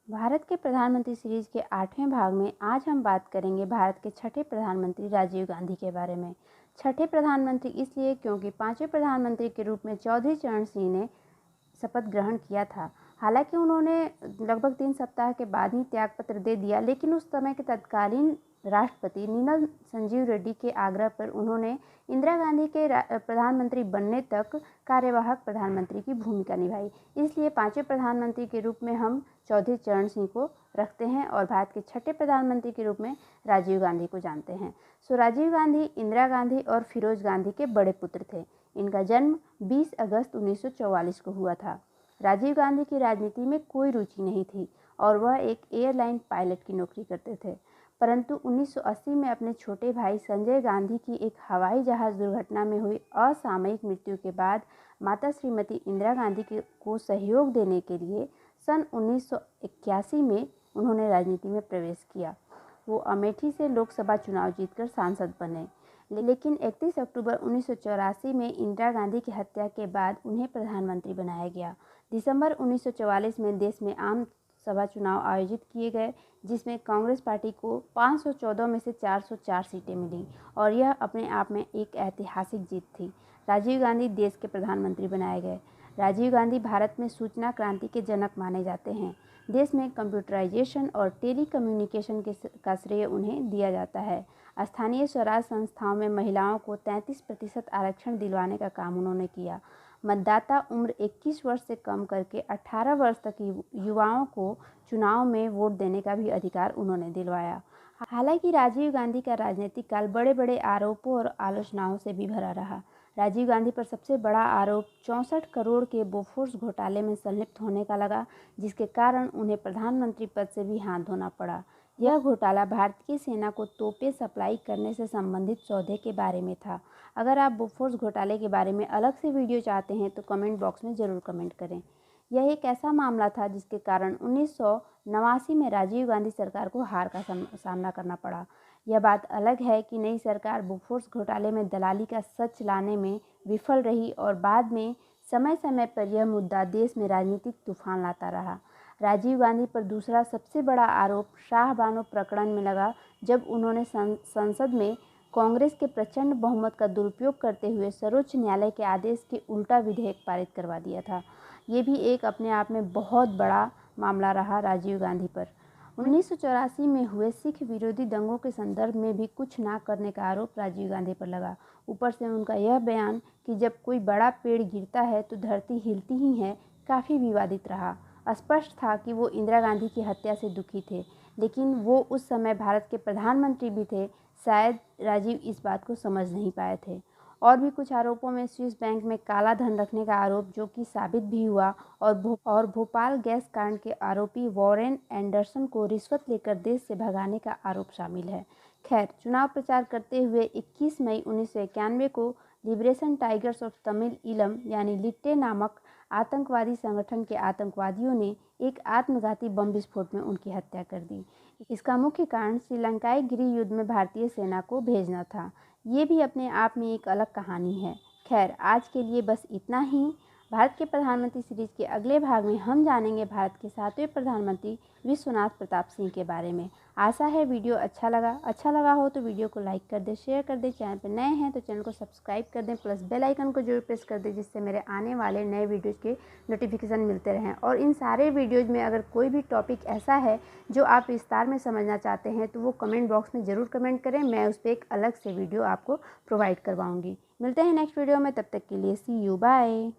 भारत के प्रधानमंत्री सीरीज के 8वें भाग में आज हम बात करेंगे भारत के छठे प्रधानमंत्री राजीव गांधी के बारे में। छठे प्रधानमंत्री इसलिए क्योंकि 5वें प्रधानमंत्री के रूप में चौधरी चरण सिंह ने शपथ ग्रहण किया था। हालांकि उन्होंने लगभग 3 सप्ताह के बाद ही त्यागपत्र दे दिया, लेकिन उस समय के तत्कालीन राष्ट्रपति नीलम संजीव रेड्डी के आग्रह पर उन्होंने इंदिरा गांधी के प्रधानमंत्री बनने तक कार्यवाहक प्रधानमंत्री की भूमिका निभाई। इसलिए 5वें प्रधानमंत्री के रूप में हम चौधरी चरण सिंह को रखते हैं और भारत के छठे प्रधानमंत्री के रूप में राजीव गांधी को जानते हैं। राजीव गांधी इंदिरा गांधी और फिरोज गांधी के बड़े पुत्र थे। इनका जन्म 20 अगस्त 1944 को हुआ था। राजीव गांधी की राजनीति में कोई रुचि नहीं थी और वह एक एयरलाइन पायलट की नौकरी करते थे, परंतु 1980 में अपने छोटे भाई संजय गांधी की एक हवाई जहाज दुर्घटना में हुई असामयिक मृत्यु के बाद माता श्रीमती इंदिरा गांधी को सहयोग देने के लिए सन 1981 में उन्होंने राजनीति में प्रवेश किया। वो अमेठी से लोकसभा चुनाव जीतकर सांसद बने, लेकिन 31 अक्टूबर 1984 में इंदिरा गांधी की हत्या के बाद उन्हें प्रधानमंत्री बनाया गया। दिसंबर 1944 में देश में आम सभा चुनाव आयोजित किए गए, जिसमें कांग्रेस पार्टी को 514 में से 404 सीटें मिली और यह अपने आप में एक ऐतिहासिक जीत थी। राजीव गांधी देश के प्रधानमंत्री बनाए गए। राजीव गांधी भारत में सूचना क्रांति के जनक माने जाते हैं। देश में कंप्यूटराइजेशन और टेलीकम्युनिकेशन का श्रेय उन्हें दिया जाता है। स्थानीय स्वराज संस्थाओं में महिलाओं को 33% आरक्षण दिलवाने का काम उन्होंने किया। मतदाता उम्र 21 वर्ष से कम करके 18 वर्ष तक युवाओं को चुनाव में वोट देने का भी अधिकार उन्होंने दिलवाया। हालांकि राजीव गांधी का राजनीतिक काल बड़े बड़े आरोपों और आलोचनाओं से भी भरा रहा। राजीव गांधी पर सबसे बड़ा आरोप 64 करोड़ के बोफोर्स घोटाले में संलिप्त होने का लगा, जिसके कारण उन्हें प्रधानमंत्री पद से भी हाथ धोना पड़ा। यह घोटाला भारतीय सेना को तोपें सप्लाई करने से संबंधित सौदे के बारे में था। अगर आप बोफोर्स घोटाले के बारे में अलग से वीडियो चाहते हैं तो कमेंट बॉक्स में ज़रूर कमेंट करें। यह एक ऐसा मामला था जिसके कारण 1989 में राजीव गांधी सरकार को हार का सामना करना पड़ा। यह बात अलग है कि नई सरकार बोफोर्स घोटाले में दलाली का सच लाने में विफल रही और बाद में समय समय पर यह मुद्दा देश में राजनीतिक तूफान लाता रहा। राजीव गांधी पर दूसरा सबसे बड़ा आरोप शाहबानो प्रकरण में लगा, जब उन्होंने संसद में कांग्रेस के प्रचंड बहुमत का दुरुपयोग करते हुए सर्वोच्च न्यायालय के आदेश के उल्टा विधेयक पारित करवा दिया था। ये भी एक अपने आप में बहुत बड़ा मामला रहा राजीव गांधी पर। 1984 में हुए सिख विरोधी दंगों के संदर्भ में भी कुछ ना करने का आरोप राजीव गांधी पर लगा। ऊपर से उनका यह बयान कि जब कोई बड़ा पेड़ गिरता है तो धरती हिलती ही है, काफ़ी विवादित रहा। स्पष्ट था कि वो इंदिरा गांधी की हत्या से दुखी थे, लेकिन वो उस समय भारत के प्रधानमंत्री भी थे। शायद राजीव इस बात को समझ नहीं पाए थे। और भी कुछ आरोपों में स्विस बैंक में काला धन रखने का आरोप, जो कि साबित भी हुआ, और भोपाल गैस कांड के आरोपी वॉरेन एंडरसन को रिश्वत लेकर देश से भगाने का आरोप शामिल है। खैर, चुनाव प्रचार करते हुए 21 मई 1991 को लिबरेशन टाइगर्स ऑफ तमिल इलम यानी लिट्टे नामक आतंकवादी संगठन के आतंकवादियों ने एक आत्मघाती बम विस्फोट में उनकी हत्या कर दी। इसका मुख्य कारण श्रीलंकाई गृह युद्ध में भारतीय सेना को भेजना था। ये भी अपने आप में एक अलग कहानी है। खैर, आज के लिए बस इतना ही। भारत के प्रधानमंत्री सीरीज के अगले भाग में हम जानेंगे भारत के 7वें प्रधानमंत्री विश्वनाथ प्रताप सिंह के बारे में। आशा है वीडियो अच्छा लगा हो तो वीडियो को लाइक कर दें, शेयर कर दें। चैनल पर नए हैं तो चैनल को सब्सक्राइब कर दें, प्लस बेल आइकन को जरूर प्रेस कर दें, जिससे मेरे आने वाले नए वीडियोज़ के नोटिफिकेशन मिलते रहें। और इन सारे वीडियोज़ में अगर कोई भी टॉपिक ऐसा है जो आप विस्तार में समझना चाहते हैं तो वो कमेंट बॉक्स में ज़रूर कमेंट करें। मैं उस पर एक अलग से वीडियो आपको प्रोवाइड करवाऊँगी। मिलते हैं नेक्स्ट वीडियो में, तब तक के लिए सी यू, बाय।